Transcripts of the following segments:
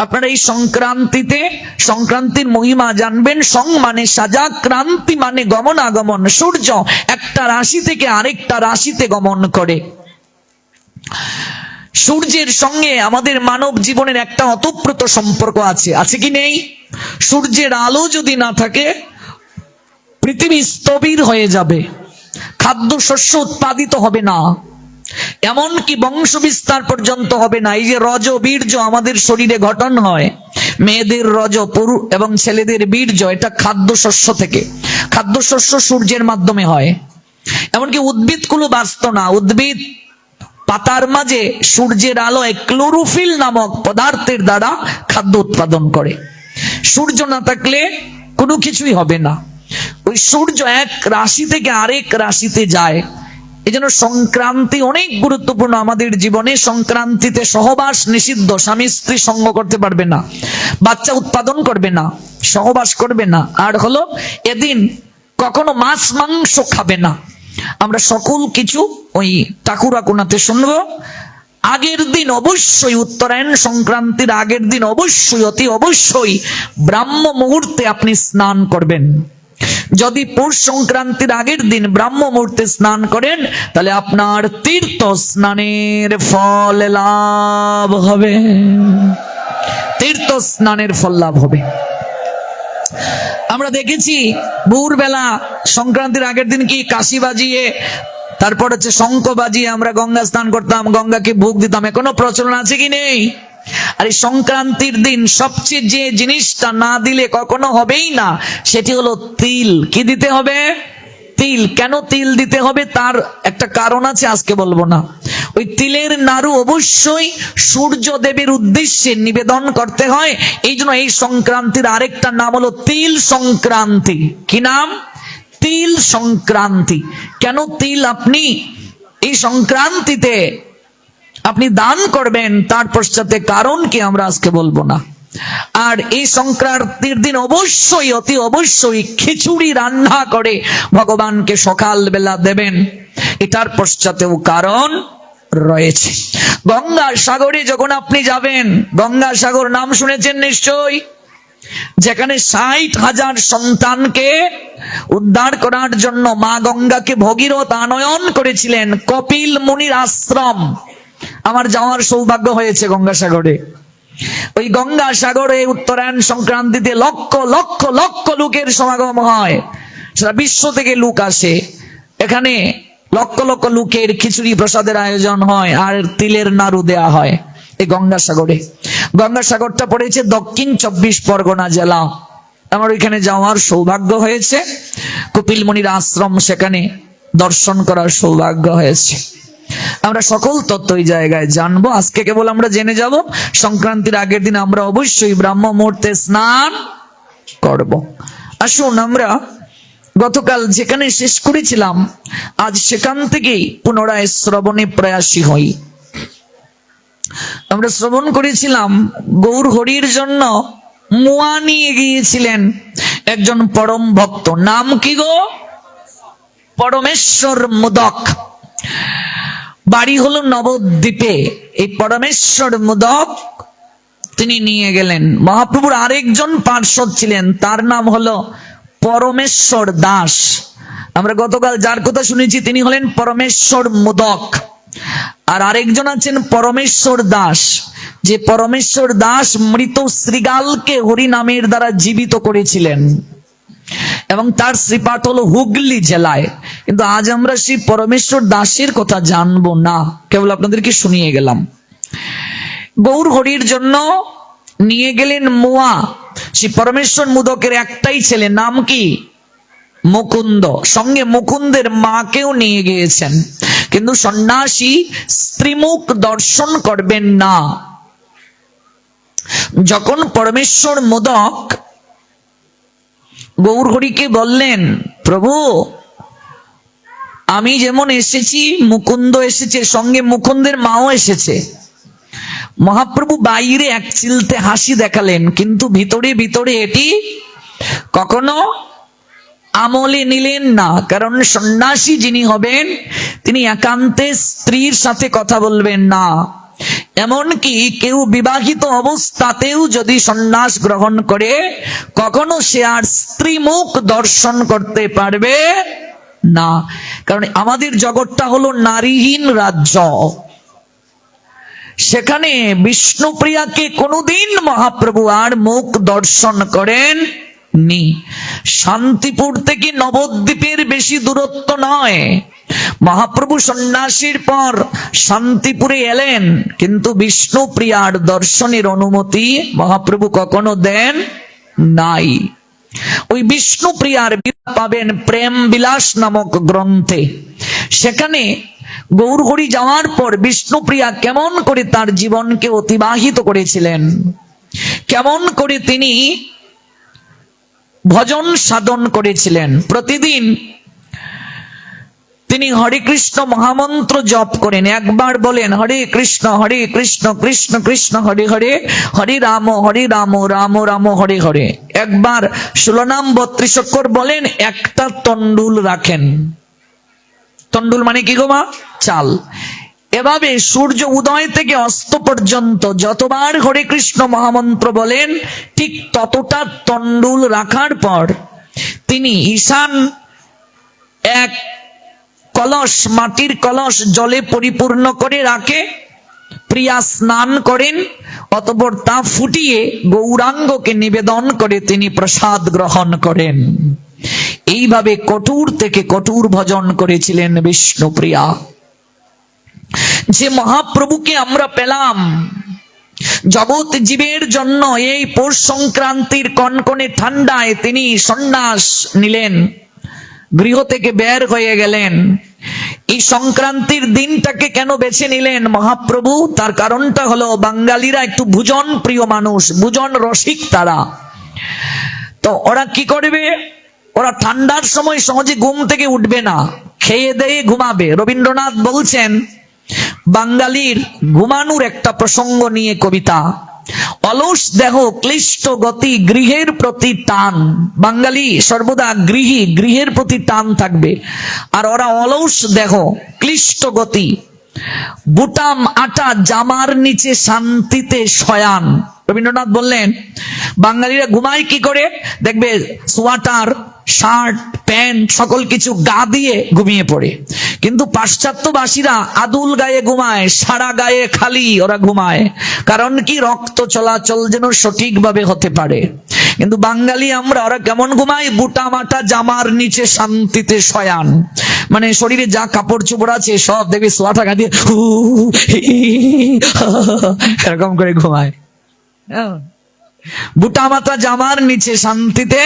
আপনারা এই সংক্রান্তিতে সংক্রান্তির মহিমা জানবেন। সং মানে সাজা, ক্রান্তি মানে গমনাগমন। সূর্য একটা রাশি থেকে আরেকটা রাশিতে গমন করে। সূর্যের সঙ্গে আমাদের মানব জীবনের একটা অতপ্রত সম্পর্ক আছে, আছে কি নেই? সূর্যের আলো যদি না থাকে পৃথিবী স্থবির হয়ে যাবে, খাদ্য শস্য উৎপাদিত হবে না, এমনকি বংশ বিস্তার পর্যন্ত হবে না। এই যে রজ বীর্য আমাদের শরীরে গঠন হয়, মেয়েদের রজ পুরুষ এবং ছেলেদের বীর্য, এটা খাদ্য শস্য থেকে, খাদ্য শস্য সূর্যের মাধ্যমে হয়। এমনকি উদ্ভিদগুলো বাঁচত না, উদ্ভিদ পাতার মাঝে সূর্যের আলোয় ক্লোরোফিল নামক পদার্থের দ্বারা খাদ্য উৎপাদন করে। সূর্য না থাকলে কোনো কিছুই হবে না। ওই সূর্য এক রাশি থেকে আরেক রাশিতে যায়। এই জন্য সংক্রান্তি অনেক গুরুত্বপূর্ণ আমাদের জীবনে। সংক্রান্তিতে সহবাস নিষিদ্ধ, স্বামী স্ত্রী সঙ্গ করতে পারবে না, বাচ্চা উৎপাদন করবে না, সহবাস করবে না। আর হলো এদিন কখনো মাছ মাংস খাবে না। আমরা সকল কিছু ওই ঠাকুরা কোনাতে শুনবো। আগের দিন অবশ্যই, উত্তরায়ণ সংক্রান্তির আগের দিন অবশ্যই, অতি অবশ্যই ব্রাহ্ম মুহূর্তে আপনি স্নান করবেন। যদি পৌষ সংক্রান্তির আগের দিন ব্রাহ্ম মুহূর্তে স্নান করেন তাহলে আপনার তীর্থ স্নানের ফল লাভ হবে, তীর্থ স্নানের ফল লাভ হবে। আমরা দেখেছি ভোরবেলা সংক্রান্তির আগের দিন কি কাশি বাজিয়ে, তারপর হচ্ছে শঙ্খ বাজিয়ে আমরা গঙ্গা স্নান করতাম, গঙ্গাকে ভোগ দিতাম। এখনো প্রচলন আছে কি নেই? আর এই সংক্রান্তির দিন সবচেয়ে যে জিনিসটা না দিলে কখনো হবেই না, সেটি হলো তিল। কি দিতে হবে? তিল। কেন তিল দিতে হবে তার একটা কারণ আছে, আজকে বলবো না। ওই তিলের নাড়ু অবশ্যই সূর্য দেবের উদ্দেশ্যে নিবেদন করতে হয়। এই জন্য এই সংক্রান্তির আরেকটা নাম হলো তিল সংক্রান্তি। কি নাম? তিল সংক্রান্তি। কেন তিল আপনি এই সংক্রান্তিতে আপনি দান করবেন, তার পশ্চাতে কারণ কি আমরা আজকে বলবো না। আর এই সংক্রান্তির দিন অবশ্যই, অতি অবশ্যই খিচুড়ি রান্না করে ভগবানকে সকাল বেলা দেবেন, এটার পশ্চাতেও কারণ রয়েছে। গঙ্গা সাগরে যখন আপনি যাবেন, গঙ্গা সাগর নাম শুনেছেন নিশ্চয়ই, যেখানে 60,000 সন্তানকে উদ্ধার করার জন্য মা গঙ্গাকে ভগীরথ আনয়ন করেছিলেন। কপিল মুনির আশ্রম আমার যাওয়ার সৌভাগ্য হয়েছে গঙ্গা সাগরে। ওই গঙ্গা সাগরে উত্তরায়ণ সংক্রান্তিতে লক্ষ লক্ষ লক্ষ লোকের সমাগম হয়, সারা বিশ্ব থেকে লোক আসে। এখানে লক্ষ লক্ষ লোকের খিচুড়ি প্রসাদের আয়োজন হয় আর তিলের নাড়ু দেয়া হয় এই গঙ্গা সাগরে। গঙ্গা সাগরটা পড়েছে দক্ষিণ 24 পরগনা জেলা। আমার ওইখানে যাওয়ার সৌভাগ্য হয়েছে, কপিল মুনির আশ্রম সেখানে দর্শন করার সৌভাগ্য হয়েছে। আমরা সকল তত্ত্ব ওই জায়গায় জানবো। আজকে কেবল আমরা জেনে যাব সংক্রান্তির আগের দিন আমরা অবশ্যই ব্রাহ্ম মুহূর্তে স্নান করব। আসুন আমরা গতকাল যেখানে শেষ করেছিলাম আজ সেখান থেকেই পুনরায় শ্রবণে প্রয়াসী হই। আমরা শ্রবণ করেছিলাম গৌর হরির জন্য মুয়া নিয়ে গিয়েছিলেন একজন পরম ভক্ত। নাম কি গো? পরমেশ্বর মোদক। বাড়ি হলো নবদ্বীপে। এই পরমেশ্বর মোদক তিনি নিয়ে গেলেন। মহাপ্রভুর আরেকজন পার্ষদ ছিলেন, তার নাম হলো পরমেশ্বর দাস। আমরা গতকাল যার কথা শুনেছি তিনি হলেন পরমেশ্বর মোদক। আর আরেকজন আছেন পরমেশ্বর দাস, যে পরমেশ্বর দাস মৃত শ্রীগালকে হরি নামের দ্বারা জীবিত করেছিলেন এবং তার শ্রীপাঠ হলো হুগলি জেলায়। কিন্তু আজ আমরা সেই পরমেশ্বর দাসের কথা জানবো না, কেবল আপনাদেরকে শুনিয়ে গেলাম। গৌর হরির জন্য নিয়ে গেলেন মুয়া। সেই পরমেশ্বর মোদকের একটাই ছেলে, নাম কি? মুকুন্দ। সঙ্গে মুকুন্দের মাকেও নিয়ে গিয়েছেন। কিন্তু সন্ন্যাসী স্ত্রীমুখ দর্শন করবেন না। যখন পরমেশ্বর মোদক গৌর হরিকে বললেন, প্রভু আমি যেমন এসেছি মুকুন্দ এসেছে, সঙ্গে মুকুন্দের মাও এসেছে। মহাপ্রভু বাইরে এক চিলতে হাসি দেখালেন, কিন্তু ভিতরে ভিতরে এটি কখনো আমলে নিলেন না। কারণ সন্ন্যাসী যিনি হবেন তিনি একান্তে স্ত্রীর সাথে কথা বলবেন না, এমনকি কেউ বিবাহিত অবস্থাতেও যদি সন্ন্যাস গ্রহণ করে কখনো সে আর স্ত্রী মুখ দর্শন করতে পারবে না। কারণ আমাদের জগৎটা হলো নারীহীন রাজ্য। সেখানে বিষ্ণুপ্রিয়াকে কোনোদিন মহাপ্রভু আর মুখ দর্শন করেন নি। শান্তিপুর থেকে নবদ্বীপের বেশি দূরত্ব নয়। মহাপ্রভু সন্ন্যাসীর পর শান্তিপুরে এলেন, কিন্তু বিষ্ণুপ্রিয়ার দর্শনের অনুমতি মহাপ্রভু কখনো দেন নাই। ওই বিষ্ণুপ্রিয়ার পাবেন প্রেম বিলাস নামক গ্রন্থে। সেখানে গৌরহরি যাওয়ার পর বিষ্ণুপ্রিয়া কেমন করে তার জীবনকে অতিবাহিত করেছিলেন, কেমন করে তিনি ভজন সাধন করেছিলেন। প্রতিদিন তিনি হরে কৃষ্ণ মহামন্ত্র জপ করেন। একবার বলেন হরে কৃষ্ণ কৃষ্ণ কৃষ্ণ হরে হরে, হরে রাম রাম রাম হরে হরে। একবার 16 নাম 32 অক্ষর বলেন, একটা তন্ডুল রাখেন। তন্ডুল মানে কি গো মা? চাল। এভাবে সূর্য উদয় থেকে অস্ত পর্যন্ত যতবার হরে কৃষ্ণ মহামন্ত্র বলেন, ঠিক ততটা তন্ডুল রাখার পর তিনি ঈশান এক কলস, মাটির কলস জলে পরিপূর্ণ করে রাখে, প্রিয়া স্নান করেন, অতঃপর তা ফুটিয়ে গৌরাঙ্গকে নিবেদন করে তিনি প্রসাদ গ্রহণ করেন। এইভাবে কঠোর থেকে কঠোর ভজন করেছিলেন বিষ্ণুপ্রিয়া। যে মহাপ্রভুকে আমরা পেলাম জগৎ জীবের জন্য এই পৌষ সংক্রান্তির কনকনে ঠান্ডায় তিনি সন্ন্যাস নিলেন, গৃহ থেকে বের হয়ে গেলেন। এই সংক্রান্তির দিনটাকে কেন বেছে নিলেন মহাপ্রভু? তার কারণটা হলো বাঙালিরা একটু ভোজন প্রিয় মানুষ, ভোজন রসিক তারা। তো ওরা কি করবে? ওরা ঠান্ডার সময় সহজে ঘুম থেকে উঠবে না, খেয়ে দিয়ে ঘুমাবে। রবীন্দ্রনাথ বলছেন, বাঙালির ঘুমানোর একটা প্রসঙ্গ নিয়ে কবিতা, অলস দেহ ক্লিষ্ট গতি গৃহের প্রতি টান। বাঙালি সর্বদা গৃহী, গৃহের প্রতি টান থাকবে, আর ওরা অলস দেহ ক্লিষ্ট গতি, বুটাম আটা জামার নিচে শান্তিতে শয়ান। রবীন্দ্রনাথ বললেন বাঙালিরা ঘুমায় কি করে? দেখবে সোয়াটার, শার্ট, প্যান্ট সকল কিছু গা দিয়ে ঘুমিয়ে পড়ে, কিন্তু পাশ্চাত্যবাসীরা আদুল গায়ে ঘুমায়, সারা গায়ে খালি ওরা ঘুমায়। কারণ কি? রক্ত চলাচল যেন সঠিকভাবে হতে পারে। কিন্তু বাঙালি আমরা, ওরা কেমন ঘুমায়? বুটা মাটা জামার নিচে শান্তিতে শয়ান। মানে শরীরে যা কাপড় চোপড় আছে সব দেখবে সোয়াটা গা দিয়ে এরকম করে ঘুমায়। বুটা মাতা জামার নিচে শান্তিতে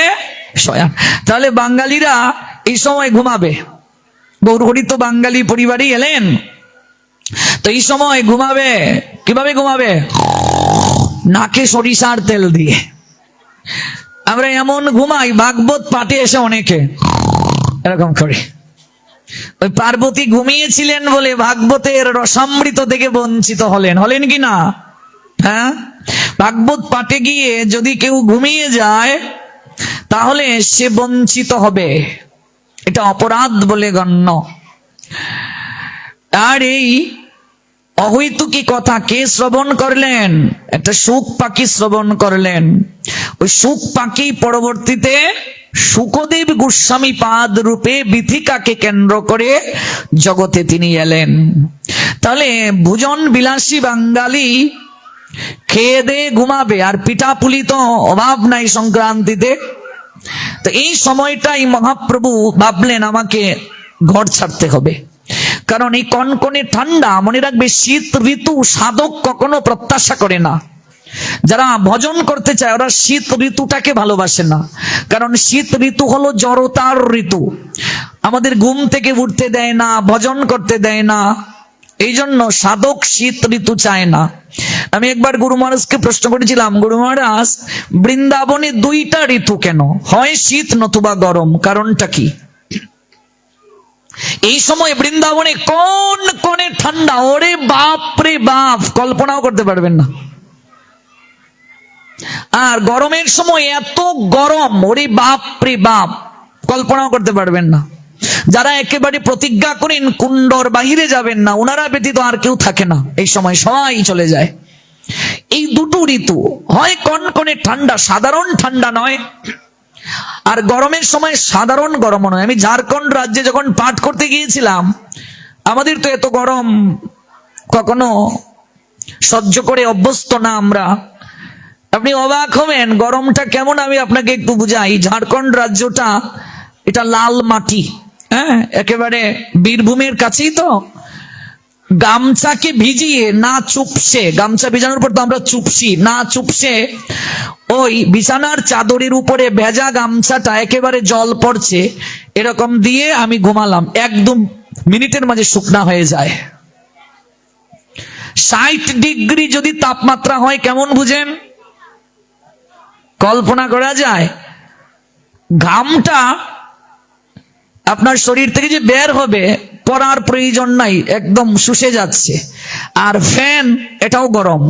শয়ান। তাহলে বাঙালিরা এই সময় ঘুমাবে। গৌরহরি তো বাঙালি পরিবারই এলেন, তো এই সময় ঘুমাবে। কিভাবে ঘুমাবে? নাকে সরিষার তেল দিয়ে। আমরা এমন ঘুমাই, ভাগবত পাঠে এসে অনেকে এরকম করে। ওই পার্বতী ঘুমিয়েছিলেন বলে ভাগবতের রসামৃত থেকে বঞ্চিত হলেন কি না? হ্যাঁ, ভাগবত পাঠে গিয়ে যদি কেউ ঘুমিয়ে যায় তাহলে সে বঞ্চিত হবে, এটা অপরাধ বলে গণ্য। আর এই অহৈতুকী কথা কে শ্রবণ করলেন? একটা শুক পাখি শ্রবণ করলেন। ওই শুক পাখি পরবর্তীতে শুকদেব গোস্বামী পাদ রূপে বিথিকাকে কেন্দ্র করে জগতে তিনি এলেন। তাহলে ভোজন বিলাসী বাঙালি খেয়ে দিয়ে ঘুমাবে, আর পিঠাপুলি তো অভাব নাই সংক্রান্তিতে। তো এই সময়টাই মহাপ্রভু ভাবলেন আমাকে ঘর ছাড়তে হবে, কারণ এই কনকনে ঠান্ডা। মনে রাখবে, শীত ঋতু সাধক কখনো প্রত্যাশা করে না। যারা ভজন করতে চায় ওরা শীত ঋতুটাকে ভালোবাসে না, কারণ শীত ঋতু হলো জড়তার ঋতু, আমাদের ঘুম থেকে উঠতে দেয় না, ভজন করতে দেয় না। এই জন্য সাধক শীত ঋতু চায় না। আমি একবার গুরু মহারাজকে প্রশ্ন করেছিলাম, গুরু মহারাজ বৃন্দাবনে 2টা ঋতু কেন? হয় শীত নতুবা গরম, কারণটা কি? এই সময় বৃন্দাবনে কোন কোনে ঠান্ডা, ওরে বাপ রে বাপ, কল্পনাও করতে পারবেন না। আর গরমের সময় এত গরম, ওরে বাপ রে বাপ, কল্পনাও করতে পারবেন না। যারা একেবারে প্রতিজ্ঞা করেন কুণ্ডর বাহিরে যাবেন না, ওনারা ব্যতীত আর কেউ থাকে না, এই সময় সবাই চলে যায়। এই দুটো ঋতু, হয় কনকনে ঠান্ডা, সাধারণ ঠান্ডা নয়, আর গরমের সময় সাধারণ গরম নয়। আমি ঝাড়খণ্ড রাজ্যে যখন পাঠ করতে গিয়েছিলাম, আমাদের তো এত গরম কখনো সহ্য করে অভ্যস্ত না আমরা। আপনি অবাক হবেন গরমটা কেমন। আমি আপনাকে একটু বুঝাই। ঝাড়খণ্ড রাজ্যটা এটা লাল মাটি, হ্যাঁ, একেবারে বীরভূমের কাছেই তো। গামছাকে ভিজিয়ে না চুপসে, গামছা ভিজানোর পর তো আমরা চুপসি না, চুপসে ওই বিছানার চাদরের উপরে ভেজা গামছাটা একেবারে জল পড়ছে এরকম দিয়ে আমি ঘুমালাম। 1-2 মিনিটের মাঝে শুকনা হয়ে যায়। 60 ডিগ্রি যদি তাপমাত্রা হয় কেমন বুঝেন, কল্পনা করা যায়? ঘামটা আপনার শরীর থেকে যে বের হবে পরার প্রয়োজন নাই, একদম শুষে যাচ্ছে। আর ফ্যান, এটাও গরম,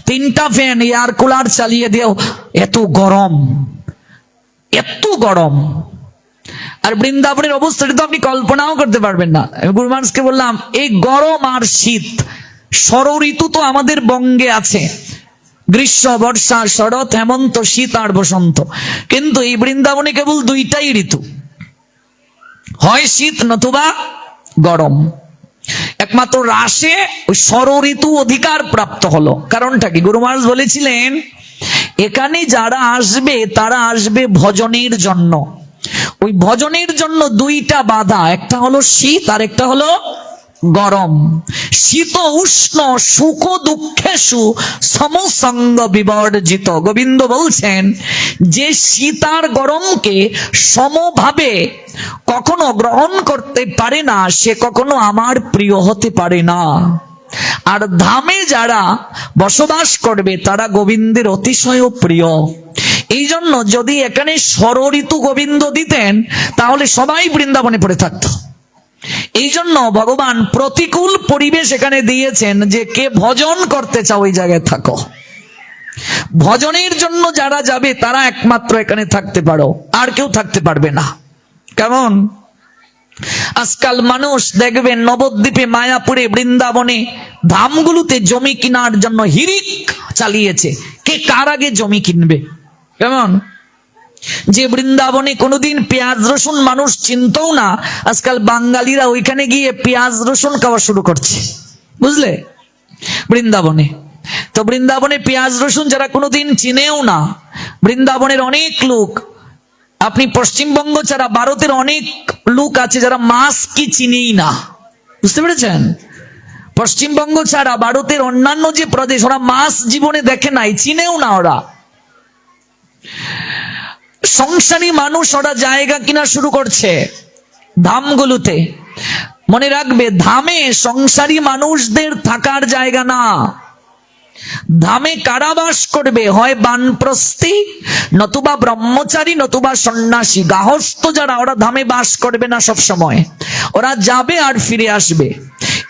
3টা ফ্যান এয়ার কুলার চালিয়ে দিয়েও এত গরম, এত গরম। আর বৃন্দাবনের অবস্থাটা তো আপনি কল্পনাও করতে পারবেন না। আমি গুরু মহারাজকে বললাম, এই গরম আর শীত, ষড় ঋতু তো আমাদের বঙ্গে আছে, গ্রীষ্ম, বর্ষা, শরৎ, হেমন্ত, শীত আর বসন্ত। কিন্তু এই বৃন্দাবনে কেবল 2টাই ঋতু, হয় শীত নতুবা গরম। একমাত্র রাসে ওই ষড় ঋতু অধিকার প্রাপ্ত হলো। কারণটা কি? গুরু মহারাজ বলেছিলেন, এখানে যারা আসবে তারা আসবে ভজনের জন্য। ওই ভজনের জন্য 2টা বাধা, একটা হলো শীত আর একটা হলো গরম। শীত উষ্ণ সুখ দুঃখেষু সমসঙ্গ বিবর্জিত। গোবিন্দ বলছেন যে শীত আর গরমকে সমভাবে কখনো গ্রহণ করতে পারে না, সে কখনো আমার প্রিয় হতে পারে না। আর ধামে যারা বসবাস করবে তারা গোবিন্দের অতিশয় প্রিয়। এই জন্য যদি এখানে ষড় ঋতু গোবিন্দ দিতেন তাহলে সবাই বৃন্দাবনে পড়ে থাকতো। এই জন্য ভগবান প্রতিকূল পরিবেশ এখানে দিয়েছেন যে কে ভজন করতে চাও ওই জায়গায় থাকো। ভজনের জন্য যারা যাবে তারা একমাত্র এখানে থাকতে পারো, আর কেউ থাকতে পারবে না। কেমন আজকাল মানুষ দেখবেন নবদ্বীপে, মায়াপুরে, বৃন্দাবনে ধামগুলোতে জমি কেনার জন্য হিরিক চালিয়েছে। কে কার আগে জমি কিনবে? কেমন যে বৃন্দাবনে কোনোদিন পেঁয়াজ রসুন মানুষ চিনতও না, আজকাল বাঙালিরা ওইখানে গিয়ে পেঁয়াজ রসুন খাওয়া শুরু করছে, বুঝলে? বৃন্দাবনে তো, বৃন্দাবনে পেঁয়াজ রসুন যারা কোনোদিন চিনেও না, বৃন্দাবনের অনেক লোক, আপনি পশ্চিমবঙ্গ ছাড়া ভারতের অনেক লোক আছে যারা মাছ কি চিনেই না, বুঝতে পেরেছেন? পশ্চিমবঙ্গ ছাড়া ভারতের অন্যান্য যে প্রদেশ, ওরা মাছ জীবনে দেখে নাই, চিনেও না ওরা। সংসারী মানুষ, ওরা জায়গা কিনা শুরু করছে ধামগুলোতে। মনে রাখবে, ধামে সংসারী মানুষদের থাকার জায়গা না। ধামে কারাবাস করবে হয় বানপ্রস্থী, নতুবা ব্রহ্মচারী, নতুবা সন্ন্যাসী। গাহস্থ যারা, ওরা ধামে বাস করবে না সব সময়, ওরা যাবে আর ফিরে আসবে।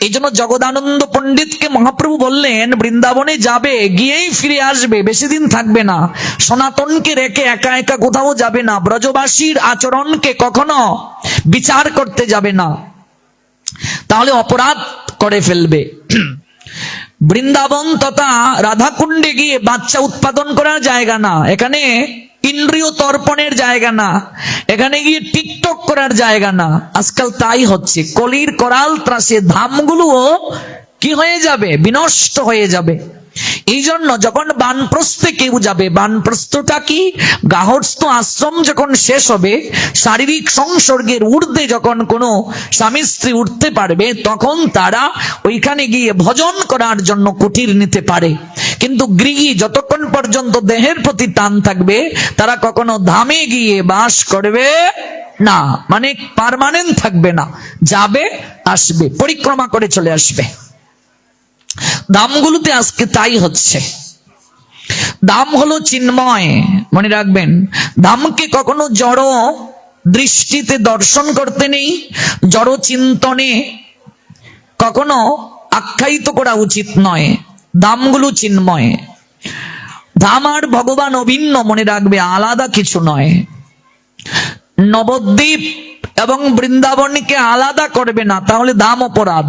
এই জন্য জগদানন্দ পণ্ডিতকে মহাপ্রভু বললেন, বৃন্দাবনে যাবে, গিয়েই ফিরে আসবে, বেশি দিন থাকবে না। সনাতনকে রেখে একা একা কোথাও যাবে না। ব্রজবাসীর আচরণকে কখনো বিচার করতে যাবে না, তাহলে অপরাধ করে ফেলবে। বৃন্দাবন তথা রাধাকুণ্ডে গিয়ে বাচ্চা উৎপাদন করার জায়গা না, এখানে ইন্দ্রিয় তর্পণের জায়গা না, এখানে গিয়ে টিকটক করার জায়গা না। আজকাল তাই হচ্ছে। কলির করাল ত্রাসে ধামগুলোও কি হয়ে যাবে? বিনষ্ট হয়ে যাবে। এই জন্য যখন বানপ্রস্থে কেউ যাবে, বানপ্রস্থটা কি? গার্হস্থ্য আশ্রম যখন শেষ হবে, শারীরিক সংসর্গের ঊর্ধ্বে যখন কোনো স্বামী স্ত্রী উঠতে পারবে, তখন তারা ওইখানে গিয়ে ভজন করার জন্য কুটির নিতে পারে। কিন্তু গৃহী যতক্ষণ পর্যন্ত দেহের প্রতি টান থাকবে, তারা কখনো ধামে গিয়ে বাস করবে না, মানে পার্মানেন্ট থাকবে না, যাবে আসবে, পরিক্রমা করে চলে আসবে। ধামগুলোতে আজকে তাই হচ্ছে। ধাম হলো চিন্ময়, মনে রাখবেন। ধামকে কখনো জড় দৃষ্টিতে দর্শন করতে নেই, জড় চিন্তনে কখনো আখ্যায়িত করা উচিত নয়। ধামগুলো চিন্ময়। ধাম আর ভগবান অভিন্ন, মনে রাখবে, আলাদা কিছু নয়। নবদ্বীপ এবং বৃন্দাবনকে আলাদা করবে না, তাহলে ধাম অপরাধ।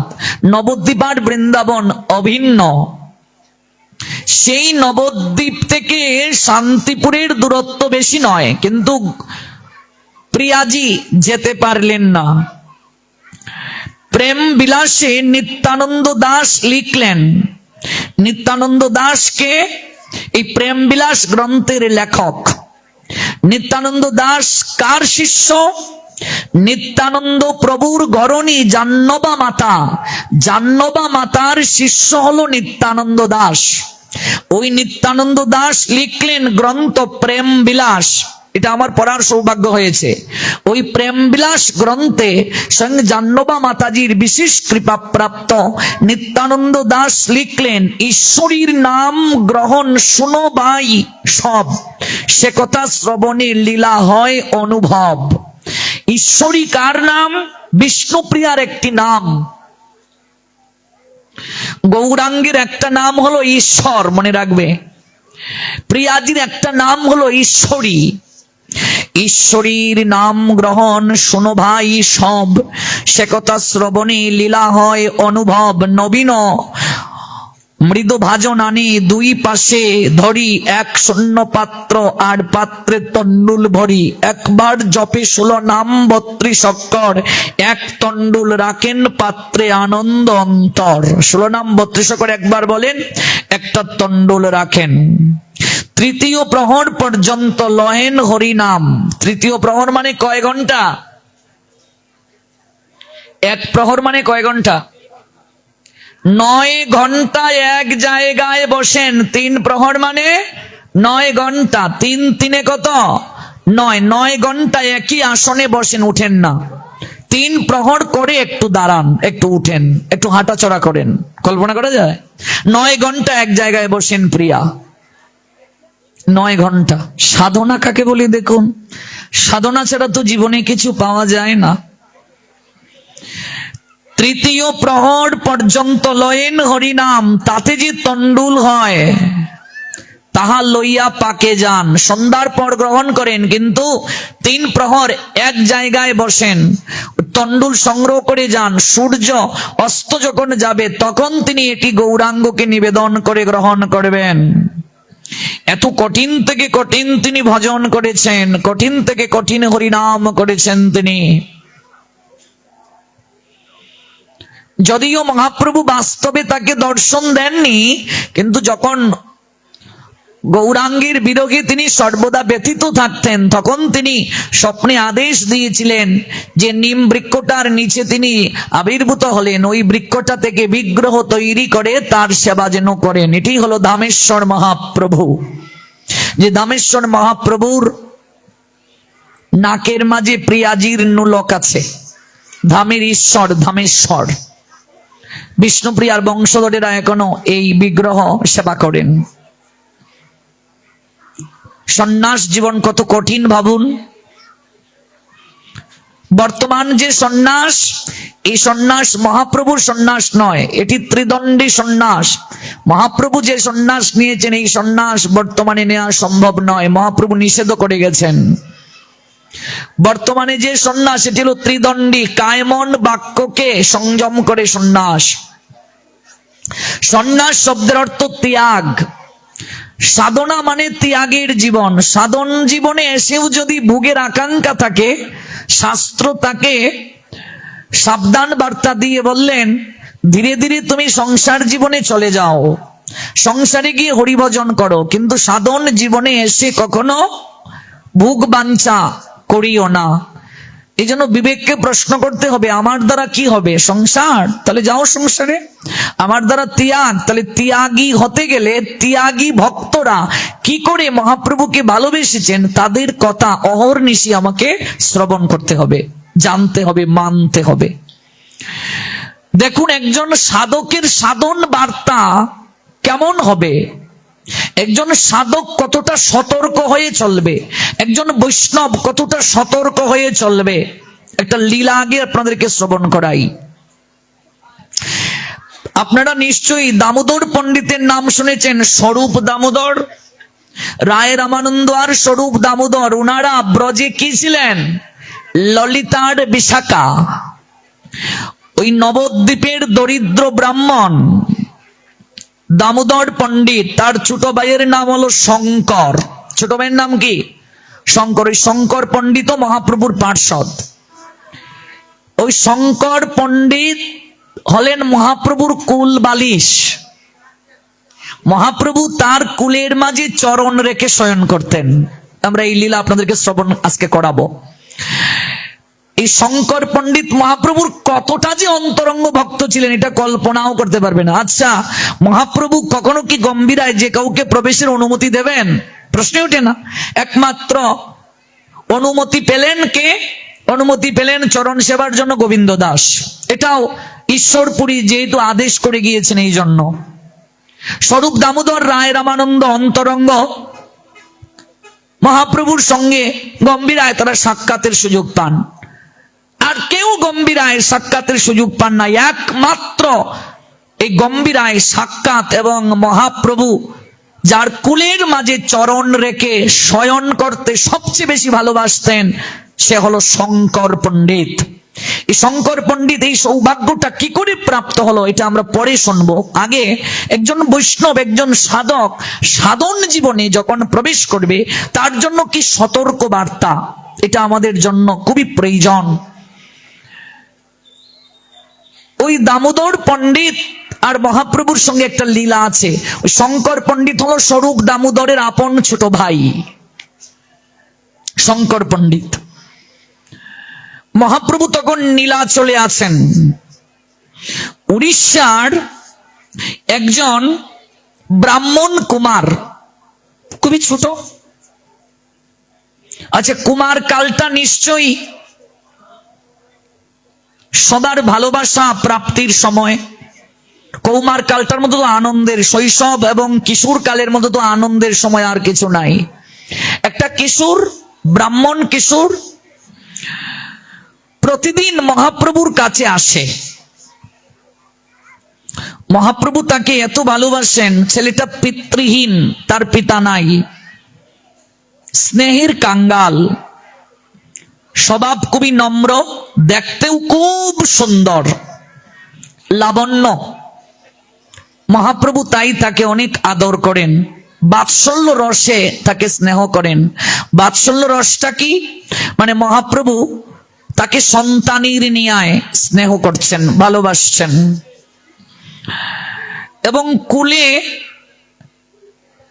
নবদ্বীপ আর বৃন্দাবন অভিন্ন। সেই নবদ্বীপ থেকে শান্তিপুরের দূরত্ব বেশি নয়, কিন্তু প্রিয়াজি যেতে পারলেন না। প্রেম বিলাসে নিত্যানন্দ দাস লিখলেন। নিত্যানন্দ দাসকে এই প্রেম বিলাস গ্রন্থের লেখক। নিত্যানন্দ দাস কার শিষ্য? নিত্যানন্দ প্রভুর ঘরণী জাহ্নবা মাতা। জাহ্নবা মাতার শিষ্য হলো নিত্যানন্দ দাস। ওই নিত্যানন্দ দাস লিখলেন গ্রন্থ প্রেম বিলাস। এটা আমার পড়ার সৌভাগ্য হয়েছে। ওই প্রেম বিলাস গ্রন্থে স্বয়ং জাহ্নবা মাতাজির বিশেষ কৃপা প্রাপ্ত নিত্যানন্দ দাস লিখলেন, ঈশ্বরীর নাম গ্রহণ শুনো ভাই সব, সে কথা শ্রবণে লীলা হয় অনুভব। ঈশ্বরী কার নাম? বিষ্ণুপ্রিয়ার একটি নাম। গৌরাঙ্গের একটা নাম হলো ঈশ্বর, মনে রাখবে। প্রিয়াজির একটা নাম হলো ঈশ্বরী। ঈশ্বরীর নাম গ্রহণ শোনো ভাই সব, সে কথা শ্রবণে লীলা হয় অনুভব। নবীন মৃদু ভাজন আনি দুই পাশে ধরি, এক শূন্য পাত্র আর পাত্রে তন্ডুল ভরি। একবার জপে 16 নাম 32 অক্ষর, এক তন্ডুল রাখেন পাত্রে আনন্দ অন্তর। 16 নাম 32 অক্ষর একবার বলেন, একটা তন্ডুল রাখেন। তৃতীয় প্রহর পর্যন্ত লহেন হরিনাম। তৃতীয় প্রহর মানে কয় ঘন্টা? এক প্রহর মানে কয় ঘন্টা? 9 ঘন্টা এক জায়গায় বসেন। 3 প্রহর মানে 9 ঘন্টা। 3 3 কত? 9। 9 ঘন্টা একই আসনে বসেন, উঠেন না। 3 প্রহর করে একটু দাঁড়ান, একটু উঠেন, একটু হাঁটাচড়া করেন। কল্পনা করা যায়? 9 ঘন্টা এক জায়গায় বসেন প্রিয়া। 9 ঘন্টা সাধনা কাকে বলি দেখুন। সাধনা ছাড়া তো জীবনে কিছু পাওয়া যায় না। তৃতীয় প্রহর পর্যন্ত লয়েন হরিনাম, তাতে যে তন্ডুল হয় তাহা লইয়া পাকে যান। সন্ধ্যার পর গ্রহণ করেন, কিন্তু 3 প্রহর এক জায়গায় বসেন, তন্ডুল সংগ্রহ করে যান। সূর্য অস্ত যখন যাবে তখন তিনি এটি গৌরাঙ্গকে নিবেদন করে গ্রহণ করবেন। এত কঠিন থেকে কঠিন তিনি ভজন করেছেন, কঠিন থেকে কঠিন হরিনাম করেছেন তিনি। যদিও মহাপ্রভু বাস্তবে তাকে দর্শন দেননি, কিন্তু যখন গৌরাঙ্গের বিরোধে তিনি সর্বদা ব্যথিত থাকতেন, তখন তিনি স্বপ্নে আদেশ দিয়েছিলেন যে নিম বৃক্ষটার নিচে তিনি আবির্ভূত হলেন, ওই বৃক্ষটা থেকে বিগ্রহ তৈরি করে তার সেবা যেন করেন। এটি হলো ধামেশ্বর মহাপ্রভু। যে ধামেশ্বর মহাপ্রভুর নাকের মাঝে প্রিয়াজির নুলক আছে। ধামের ঈশ্বর ধামেশ্বর। বিষ্ণুপ্রিয়ার বংশধরেরা এখনো এই বিগ্রহ সেবা করেন। সন্ন্যাস জীবন কত কঠিন ভাবুন। বর্তমান যে সন্ন্যাস, এই সন্ন্যাস মহাপ্রভুর সন্ন্যাস নয়, এটি ত্রিদণ্ডী সন্ন্যাস। মহাপ্রভু যে সন্ন্যাস নিয়েছেন, এই সন্ন্যাস বর্তমানে নেওয়া সম্ভব নয়, মহাপ্রভু নিষেধ করে গেছেন। বর্তমানে যে সন্ন্যাস, এটি হল ত্রিদণ্ডী, কায়মন বাক্যকে সংযম করে সন্ন্যাস। সন্ন্যাস শব্দের অর্থ ত্যাগ। সাধনা মানে ত্যাগের জীবন। সাধন জীবনে এসেও যদি ভোগের আকাঙ্ক্ষা থাকে, শাস্ত্র তাকে সাবধান বার্তা দিয়ে বললেন, ধীরে ধীরে তুমি সংসার জীবনে চলে যাও, সংসারে গিয়ে হরিভজন করো, কিন্তু সাধন জীবনে এসে কখনো ভোগ বাঞ্ছা করিও না। এই জন্য বিবেককে প্রশ্ন করতে হবে, আমার দ্বারা কি হবে? সংসার, তাহলে যাও সংসারে। আমার দ্বারা ত্যাগ, তাহলে ত্যাগী হতে গেলে ত্যাগী ভক্তরা কি করে মহাপ্রভুকে ভালোবেসেছেন তাদের কথা অহর্নিশি আমাকে শ্রবণ করতে হবে, জানতে হবে, মানতে হবে। দেখুন একজন সাধকের সাধন বার্তা কেমন হবে, একজন সাধক কতটা সতর্ক হয়ে চলবে, একজন বৈষ্ণব কতটা সতর্ক হয়ে চলবে। একটা লীলা আগে আপনাদেরকে শ্রবণ করাই। আপনারা নিশ্চয়ই দামোদর পণ্ডিতের নাম শুনেছেন, স্বরূপ দামোদর। রায় রামানন্দ আর স্বরূপ দামোদর, ওনারা ব্রজে কি ছিলেন? ললিতার বিশাখা, ওই নবদ্বীপের দরিদ্র ব্রাহ্মণ দামোদর পণ্ডিত, তার ছোট ভাইয়ের নাম হলো শঙ্কর। ছোট ভাইয়ের নাম কি? শঙ্কর। ওই শঙ্কর পণ্ডিত মহাপ্রভুর পার্ষদ। ওই শঙ্কর পণ্ডিত হলেন মহাপ্রভুর কুল বালিশ। মহাপ্রভু তার কুলের মাঝে চরণ রেখে শয়ন করতেন। আমরা এই লীলা আপনাদেরকে শ্রবণ আজকে করাবো। এই শঙ্কর পণ্ডিত মহাপ্রভুর কতটা যে অন্তরঙ্গ ভক্ত ছিলেন এটা কল্পনাও করতে পারবে না। আচ্ছা, মহাপ্রভু কখনো কি গম্ভীরায় যে কাউকে প্রবেশের অনুমতি দেবেন? প্রশ্নই ওঠে না। একমাত্র অনুমতি পেলেন কে? অনুমতি পেলেন চরণ সেবার জন্য গোবিন্দ দাস। এটাও ঈশ্বরপুরী যেহেতু আদেশ করে গিয়েছেন, এই জন্য। স্বরূপ দামোদর রায় রামানন্দ অন্তরঙ্গ মহাপ্রভুর সঙ্গে গম্ভীরায় তারা সাক্ষাতের সুযোগ পান। আর কেউ গম্ভীরায় সাক্ষাতের সুযোগ পান না। একমাত্র এই গম্ভীরায় সাক্ষাৎ এবং মহাপ্রভু যার কুলের মাঝে চরণ রেখে শয়ন করতে সবচেয়ে বেশি ভালোবাসতেন, সে হলো শঙ্কর পণ্ডিত। এই শঙ্কর পণ্ডিত এই সৌভাগ্যটা কি করে প্রাপ্ত হলো এটা আমরা পরে শুনবো। আগে একজন বৈষ্ণব, একজন সাধক সাধন জীবনে যখন প্রবেশ করবে তার জন্য কি সতর্ক বার্তা, এটা আমাদের জন্য খুবই প্রয়োজন। ওই দামোদর পণ্ডিত আর মহাপ্রভুর সঙ্গে একটা লীলা আছে। ওই শঙ্কর পণ্ডিত হলো স্বরূপ দামোদরের আপন ছোট ভাই। শঙ্কর পণ্ডিত, মহাপ্রভু তখন নীলাচলে আছেন। উড়িষ্যার একজন ব্রাহ্মণ কুমার, খুবই ছোট। আচ্ছা, কুমার কালটা নিশ্চয়ই সবার ভালোবাসা প্রাপ্তির সময়। কৌমার কালটার মতো তো আনন্দের, শৈশব এবং কিশোর কালের মতো তো আনন্দের সময় আর কিছু নাই। একটা কিশোর, ব্রাহ্মণ কিশোর প্রতিদিন মহাপ্রভুর কাছে আসে। মহাপ্রভু তাকে এত ভালোবাসেন, ছেলেটা পিতৃহীন, তার পিতা নাই, স্নেহের কাঙ্গাল, স্বভাব খুবই নম্র, দেখতেও খুব সুন্দর, লাবণ্য। মহাপ্রভু তাই তাকে অনেক আদর করেন, বাৎসল্য রসে তাকে স্নেহ করেন। বাৎসল্য রসটা কি? মানে মহাপ্রভু তাকে সন্তানের নিয়ায় স্নেহ করছেন, ভালোবাসছেন। এবং কুলে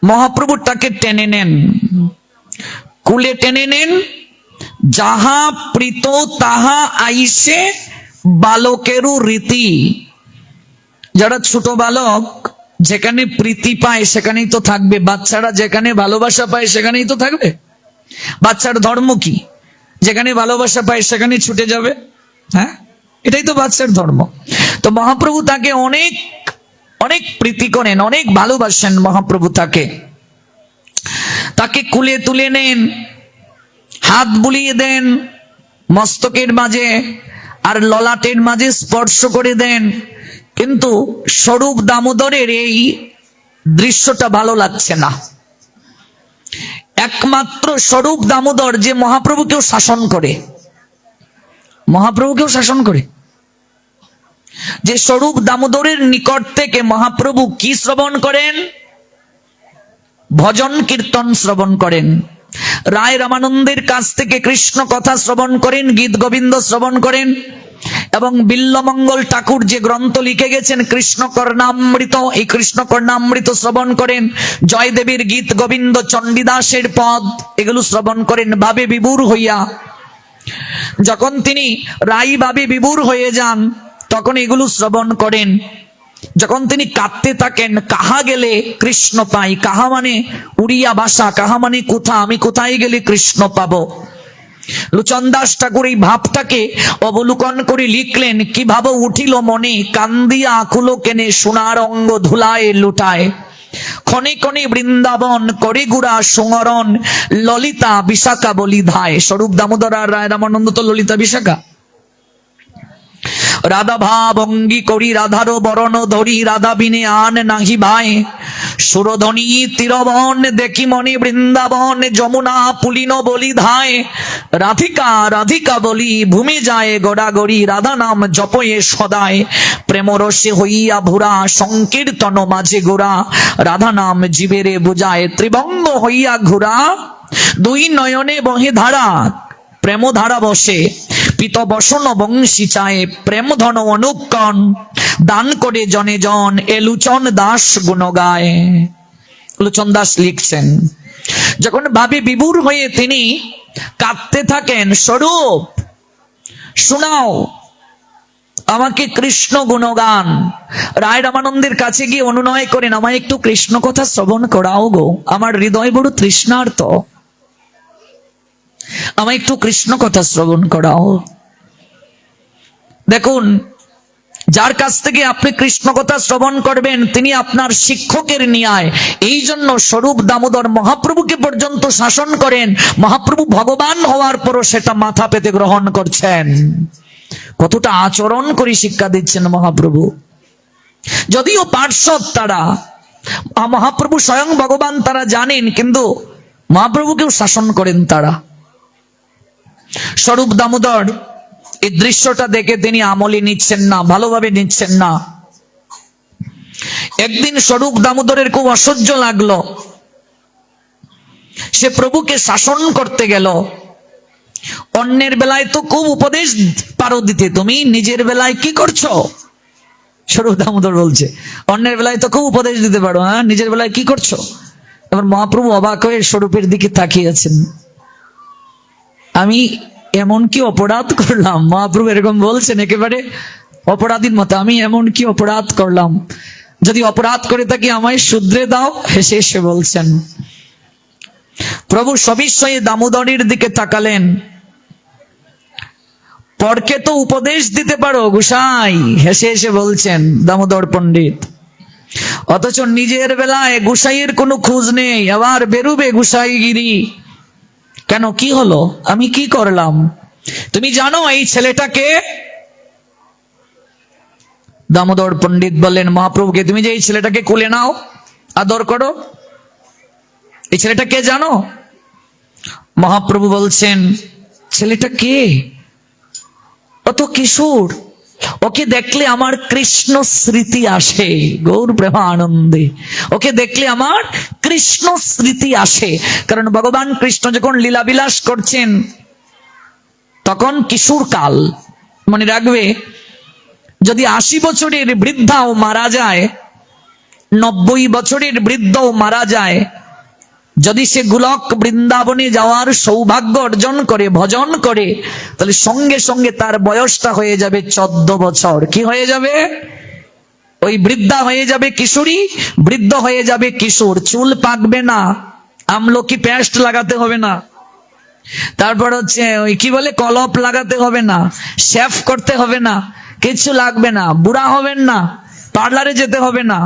মহাপ্রভু তাকে টেনে নেন, কুলে টেনে নেন। যাহা প্রীত তাহা আইসে বালকেরও রীতি। যারা ছোট বালক যেখানে প্রীতি পায় সেখানেই তো থাকবে, বাচ্চারা যেখানে ভালোবাসা পায় সেখানেই তো থাকবে। বাচ্চার ধর্ম কি? যেখানে ভালোবাসা পায় সেখানে ছুটে যাবে। হ্যাঁ, এটাই তো বাচ্চার ধর্ম। তো মহাপ্রভু তাকে অনেক অনেক প্রীতি করেন, অনেক ভালোবাসেন মহাপ্রভু তাকে। তাকে কুলে তুলে নেন, হাত বুলিয়ে দেন মস্তকের মাঝে আর ললাটের মাঝে স্পর্শ করে দেন। কিন্তু স্বরূপ দামোদরের এই দৃশ্যটা ভালো লাগছে না। একমাত্র স্বরূপ দামোদর যে মহাপ্রভুকেও শাসন করে, মহাপ্রভুকেও শাসন করে, যে স্বরূপ দামোদরের নিকট থেকে মহাপ্রভু কি শ্রবণ করেন? ভজন কীর্তন শ্রবণ করেন। রায় রামানন্দের কাছ থেকে কৃষ্ণ কথা শ্রবণ করেন, গীত গোবিন্দ শ্রবণ করেন। এবং বিল্লমঙ্গল ঠাকুর যে গ্রন্থ লিখে গেছেন কৃষ্ণ কর্ণামৃত, এই কৃষ্ণ কর্ণামৃত শ্রবণ করেন। জয়দেবীর গীত গোবিন্দ, চণ্ডীদাসের পদ, এগুলো শ্রবণ করেন ভাবে বিভোর হইয়া। যখন তিনি রাই ভাবে বিভোর হয়ে যান তখন এগুলো শ্রবণ করেন। যখন তিনি কাঁদতে থাকেন, কাহা গেলে কৃষ্ণ পাই, কাহা মানে উড়িয়া ভাষা, কাহা মানে কোথা, আমি কোথায় গেলে কৃষ্ণ পাবো। লোচন দাস ঠাকুর এই ভাবটাকে অবলোকন করে লিখলেন, কি ভাব উঠিল মনে, কান্দিয়া আকুল কেনে সোনার অঙ্গ ধুলায় লুটায়। ক্ষণে ক্ষণে বৃন্দাবন করে গুড়া সুঙরণ, ললিতা বিশাখা বলি ধায়। স্বরূপ দামোদর আর রায় রামানন্দ তো ললিতা বিশাখা। রাধা ভাব অঙ্গী করি রাধারো বরণ ধরি রাধা বিনে আন নাহি ভাই সুরধনী তীরবন দেখি মনি বৃন্দাবন যমুনা পুলিন বলি ধায় রাধিকা রাধিকা বলি ভূমি যায় গোড়াগড়ি রাধা নাম জপয়ে সদায় প্রেমরসে হইয়া ভুরা সংকীর্তন মাঝে গোড়া রাধা নাম জীবেরে বুঝায় ত্রিভঙ্গ হইয়া ঘুরা দুই নয়নে বহে ধারা প্রেম ধারা বসে পিত বসন বংশী চায় প্রেম ধন অনুকণ দান করে জনে জন এ লুচন দাস গুণ গায়। লুচন দাস লিখছেন, যখন ভাবি বিভোর হয়ে তিনি কাঁদতে থাকেন, স্বরূপ শোনাও আমাকে কৃষ্ণ গুণগান। রায় রামানন্দের কাছে গিয়ে অনুনয় করেন, আমায় একটু কৃষ্ণ কথা শ্রবণ করাও গো, আমার হৃদয় বড় তৃষ্ণার্ত, আমায় একটু কৃষ্ণ কথা শ্রবণ করাও। দেখুন, যার কাছ থেকে আপনি কৃষ্ণ কথা শ্রবণ করবেন তিনি আপনার শিক্ষকের ন্যায়। এই জন্য স্বরূপ দামোদর মহাপ্রভুকে পর্যন্ত শাসন করেন, মহাপ্রভু ভগবান হওয়ার পরও সেটা মাথা পেতে গ্রহণ করছেন। কতটা আচরণ করে শিক্ষা দিচ্ছেন মহাপ্রভু। যদিও পার্শ্বদ তারা, মহাপ্রভু স্বয়ং ভগবান তারা জানেন, কিন্তু মহাপ্রভুকেও শাসন করেন তারা। স্বরূপ দামোদর এই দৃশ্যটা দেখে তিনি আমলে নিচ্ছেন না, ভালোভাবে নিচ্ছেন না। একদিন স্বরূপ দামোদরের খুব অসহ্য লাগলো, সে প্রভুকে শাসন করতে গেল। অন্যের বেলায় তো খুব উপদেশ পারো দিতে, তুমি নিজের বেলায় কি করছো? স্বরূপ দামোদর বলছে, অন্যের বেলায় তো খুব উপদেশ দিতে পারো, হ্যাঁ, নিজের বেলায় কি করছো? এবার মহাপ্রভু অবাক হয়ে স্বরূপের দিকে তাকিয়েছেন। আমি এমন কি অপরাধ করলাম? মহাপ্রভু এরকম বলছেন একেবারে অপরাধীর মতো, আমি এমন কি অপরাধ করলাম? যদি অপরাধ করে থাকি আমায় শুধরে দাও। হেসে হেসে বলছেন। প্রভু সবিস্ময়ে দামোদরের দিকে তাকালেন, পরকে তো উপদেশ দিতে পারো গোসাই, হেসে হেসে বলছেন দামোদর পণ্ডিত, অথচ নিজের বেলায় গোসাইয়ের কোনো খোঁজ নেই। আবার বেরুবে গোসাইগিরি। কেন, কি হলো, আমি কি করলাম? তুমি জানো এই ছেলেটাকে? দামোদর পণ্ডিত বললেন মহাপ্রভুকে, তুমি যে এই ছেলেটাকে কোলে নাও, আদর করো, এই ছেলেটা কে জানো? মহাপ্রভু বলছেন, ছেলেটা কে? ও তো কিশোর, ওকে দেখলে আমার কৃষ্ণ স্মৃতি আসে। গৌর প্রেমানন্দে, ওকে দেখলে আমার কৃষ্ণ স্মৃতি আসে। কারণ ভগবান কৃষ্ণ যখন লীলাবিলাস করছেন তখন কিশোর কাল। মনে রাখবে, যদি 80 বছরের বৃদ্ধাও মারা যায়, 90 বছরের বৃদ্ধও মারা যায়, যদি সে গোলক বৃন্দাবনে যাওয়ার সৌভাগ্য অর্জন করে, ভজন করে, তাহলে সঙ্গে সঙ্গে তার বয়সটা হয়ে যাবে 14 বছর। কি হয়ে যাবে? ওই বৃদ্ধা হয়ে যাবে কিশোরী, বৃদ্ধ হয়ে যাবে কিশোর। চুল পাকবে না, আমলকি পেস্ট লাগাতে হবে না, তারপর হচ্ছে ওই কি বলে কলপ লাগাতে হবে না, শেভ করতে হবে না, কিছু লাগবে না, বুড়া হবেন না, পার্লারে যেতে হবে না,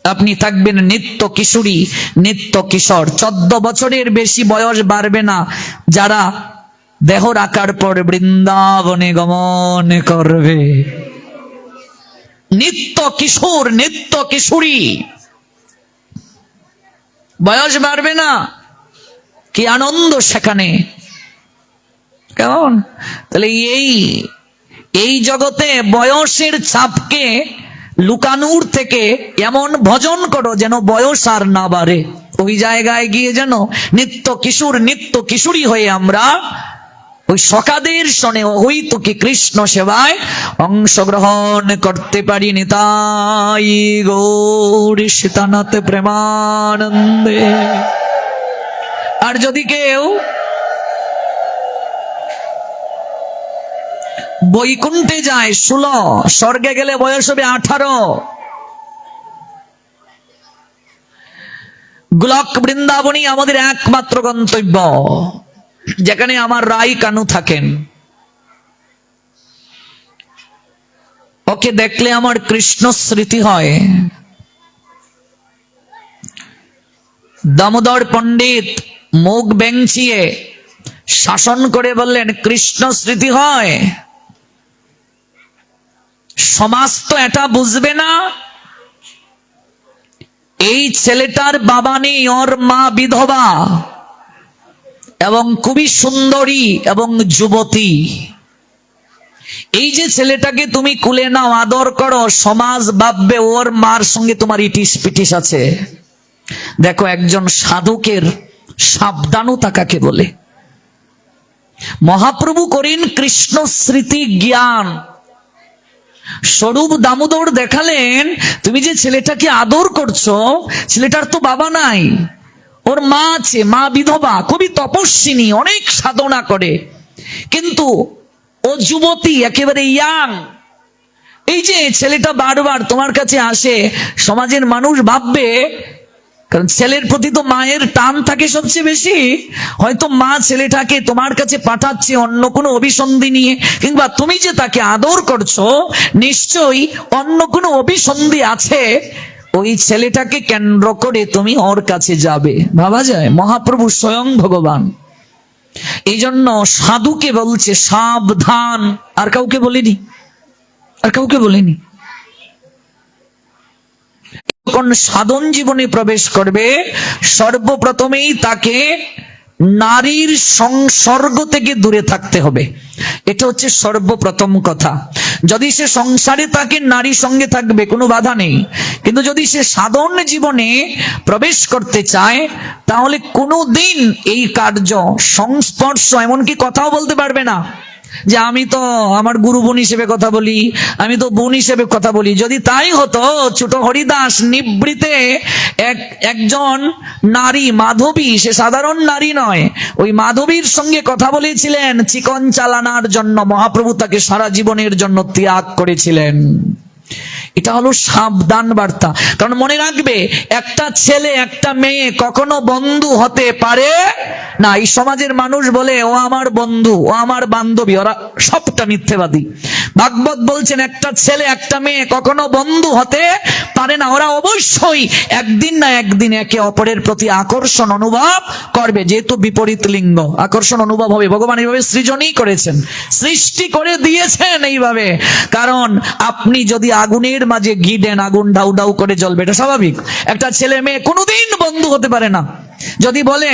আপনি থাকবেন নিত্য কিশোরী, নিত্য কিশোর। 14 বছরের বেশি বয়স বাড়বে না যারা দেহ রাখার পর বৃন্দাবনে গমন করবে। নিত্য কিশোর, নিত্য কিশোরী, বয়স বাড়বে না। কি আনন্দ সেখানে, কেমন? তাহলে এই জগতে বয়সের ছাপকে লুকানোর থেকে এমন ভজন করো যেন বয়স আর না বাড়ে। ওই জায়গায় গিয়ে যেন নিত্য কিশোর, নিত্য কিশোরী হয়ে আমরা ওই সখাদের শোনে হইতুকি কৃষ্ণ সেবায় অংশগ্রহণ করতে পারি। নিতাই গৌর সীতানাথ প্রেমানন্দে। আর যদি কেউ বৈকুণ্ঠে যায় 16, স্বর্গে গেলে বয়স হবে 18। গোলক বৃন্দাবনই আমাদের একমাত্র গন্তব্য, যেখানে আমার রাই কানু থাকেন। ওকে দেখলে আমার কৃষ্ণ স্মৃতি হয়। দামোদর পণ্ডিত মুখ বেঞ্চিয়ে শাসন করে বললেন, কৃষ্ণ স্মৃতি হয়? সমাজ তো এটা বুঝবে না এই ছেলেটার বাবা নেই, ওর মা বিধবা এবং খুবই সুন্দরী এবং যুবতী। এই যে ছেলেটাকে তুমি কুলে নাও, আদর করো, সমাজ ভাববে ওর মার সঙ্গে তোমার ইটিস পিটিস আছে। দেখো একজন সাধকের সাবধানতা কাকে বলে। মহাপ্রভু করেন কৃষ্ণ স্মৃতি জ্ঞান। স্বরূপ দামোদর দেখালেন, তুমি যে ছেলেটাকে আদর করছো, ছেলেটার তো বাবা নাই, ওর মা আছে, মা বিধবা, খুবই তপস্বিনী, অনেক সাধনা করে, কিন্তু ও যুবতী, একেবারে ইয়াং। এই যে ছেলেটা বারবার তোমার কাছে আসে, সমাজের মানুষ ভাববে, কারণ ছেলের প্রতি তো মায়ের টান থাকে সবচেয়ে বেশি, হয়তো মা ছেলেটাকে তোমার কাছে পাঠাচ্ছে অন্য কোনো অভিসন্ধি নিয়ে, কিংবা তুমি যে তাকে আদর করছো নিশ্চয়ই অন্য কোনো অভিসন্ধি আছে, ওই ছেলেটাকে কেন্দ্র করে তুমি ওর কাছে যাবে। ভাবা যায়? মহাপ্রভু স্বয়ং ভগবান। এই জন্য সাধুকে বলছে সাবধান, আর কাউকে বলিনি, আর কাউকে বলিনি। যখন সাধন জীবনে প্রবেশ করবে, সর্বপ্রথমেই তাকে নারীর সংসর্গ থেকে দূরে থাকতে হবে। এটা হচ্ছে সর্বপ্রথম কথা। যদি সে সংসারে থাকে, নারী সঙ্গে থাকবে, কোনো বাধা নেই, কিন্তু যদি সে সাধন জীবনে প্রবেশ করতে চায়, তাহলে কোনোদিন এই কার্য, সংস্পর্শ, এমনকি কথাও বলতে পারবে না যে আমি তো আমার গুরু বোন হিসেবে কথা বলি, আমি তো বোন হিসেবে কথা বলি। যদি তাই হতো, ছোট হরিদাস নিবৃতে একজন নারী মাধবী, সে সাধারণ নারী নয়, ওই মাধবীর সঙ্গে কথা বলেছিলেন চিকন চালানার জন্য। মহাপ্রভু তাকে সারা জীবনের জন্য ত্যাগ করেছিলেন। এটা হলো সাবধান বার্তা। কারণ মনে রাখবে, একটা ছেলে একটা মেয়ে কখনো বন্ধু হতে পারে না। এই সমাজের মানুষ বলে ও আমার বন্ধু, ও আমার বান্ধবী, ওরা সবটা মিথ্যেবাদী। ভাগবত বলছেন একটা ছেলে একটা মেয়ে কখনো বন্ধু হতে পারে না, ওরা অবশ্যই একদিন না একদিন একে অপরের প্রতি আকর্ষণ অনুভব করবে। যেহেতু বিপরীত লিঙ্গ, আকর্ষণ অনুভব হবে। ভগবান এইভাবে সৃজনই করেছেন, সৃষ্টি করে দিয়েছেন এইভাবে। কারণ আপনি যদি আগুনের মাঝে ঘি দেন, আগুন ডাউ ডাউ করে জ্বলবে, এটা স্বাভাবিক। একটা ছেলে মেয়ে কোনোদিন বন্ধু হতে পারে না। যদি বলে,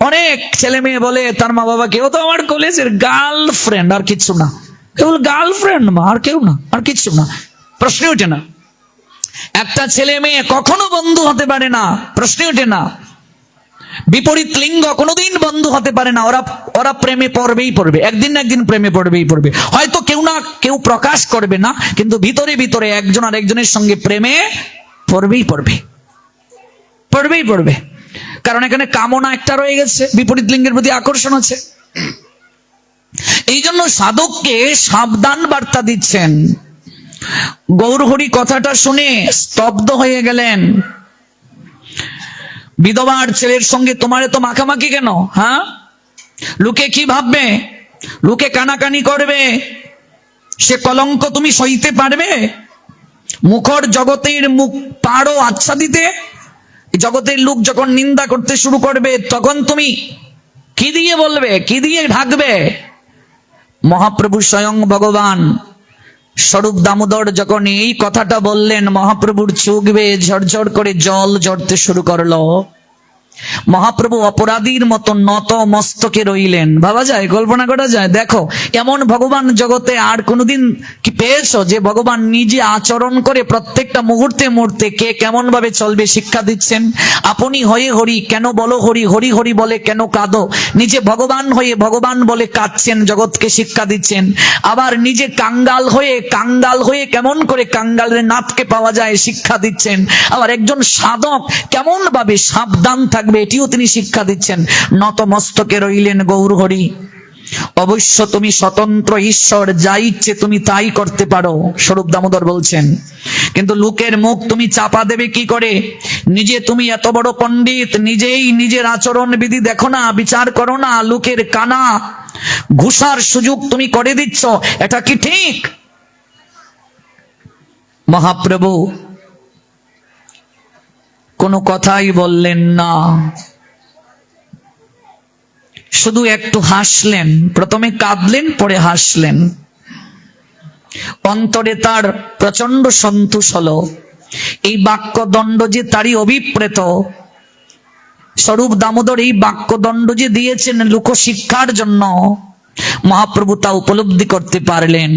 অনেক ছেলে মেয়ে বলে তার মা বাবাকে, ও তো আমার কলেজের গার্লফ্রেন্ড, আর কিচ্ছু না, কেবল গার্লফ্রেন্ড, মা, আর কেউ না, আর কিচ্ছু না, প্রশ্ন ওঠে না। একটা ছেলে মেয়ে কখনো বন্ধু হতে পারে না, প্রশ্ন ওঠে না। বিপরীত লিঙ্গ কোনোদিন বন্ধু হতে পারে না। ওরা প্রেমে পড়বেই পড়বে, একদিন না একদিন প্রেমে পড়বেই পড়বে। হয়তো কেউ না কেউ প্রকাশ করবে না, কিন্তু ভিতরে ভিতরে একজন আর একজনের সঙ্গে প্রেমে পড়বেই পড়বে, পড়বেই পড়বে। কারণ এখানে কামনা একটা রয়ে গেছে, বিপরীত লিঙ্গের প্রতি আকর্ষণ আছে। এই জন্য সাধককে সাবধান বার্তা দিচ্ছেন। গৌরহরি কথাটা শুনে স্তব্ধ হয়ে গেলেন। বিধবার ছেলের সঙ্গে তোমার তো মাখামাখি কেন? হ্যাঁ, লোকে কি ভাববে? লোকে কানাকানি করবে, সে কলঙ্ক তুমি সইতে পারবে? মুখর জগতের মুখ পারো আচ্ছা দিতে? জগতের লোক যখন নিন্দা করতে শুরু করবে, তখন তুমি কি দিয়ে বলবে, কি দিয়ে ঢাকবে? মহাপ্রভু স্বয়ং ভগবান স্বরূপ দামোদর যখন এই কথাটা বললেন, মহাপ্রভুর চোখ বেয়ে ঝরঝর করে জল ঝরতে শুরু করলো। মহাপ্রভু অপরাধীর মতো নত মস্তকে রইলেন। ভাবা যায়, কল্পনা করা যায়? দেখো, এমন ভগবান জগতে আর কোনোদিন কি পেয়েছো যে ভগবান নিজে আচরণ করে প্রত্যেকটা মুহূর্তে মুহূর্তে কে কেমন ভাবে চলবে শিক্ষা দিচ্ছেন? আপনি হয়ে হরি কেন বলো হরি, হরি হরি বলে কেন কাঁদো? নিজে ভগবান হয়ে ভগবান বলে কাঁদছেন, জগৎকে শিক্ষা দিচ্ছেন। আবার নিজে কাঙ্গাল হয়ে কেমন করে কাঙ্গালের নাথকে পাওয়া যায় শিক্ষা দিচ্ছেন। আবার একজন সাধক কেমন ভাবে সাবধান থাকবে, এটিও তিনি শিক্ষা দিচ্ছেন। নত মস্তকে রইলেন গৌরহরি। অবশ্য তুমি স্বতন্ত্র ঈশ্বর, যা ইচ্ছে তুমি তাই করতে পারো, স্বরূপ দামোদর বলছেন। কিন্তু লোকের মুখ তুমি চাপা দেবে কি করে? নিজে তুমি এত বড় পণ্ডিত, নিজেই নিজের আচরণ বিধি দেখো না, বিচার করো না, লোকের কানা ঘুষার সুযোগ তুমি করে দিচ্ছ, এটা কি ঠিক? মহাপ্রভু কোনো কথাই বললেন না, শুধু একটু হাসলেন। প্রথমে কাঁদলেন, পরে হাসলেন। অন্তরে তার প্রচন্ড সন্তোষ হলো। এই বাক্যদণ্ড যে তারই অভিপ্রেত, স্বরূপ দামোদর এই বাক্যদণ্ড যে দিয়েছেন লোকশিক্ষার জন্য, মহাপ্রভু তা উপলব্ধি করতে পারলেন।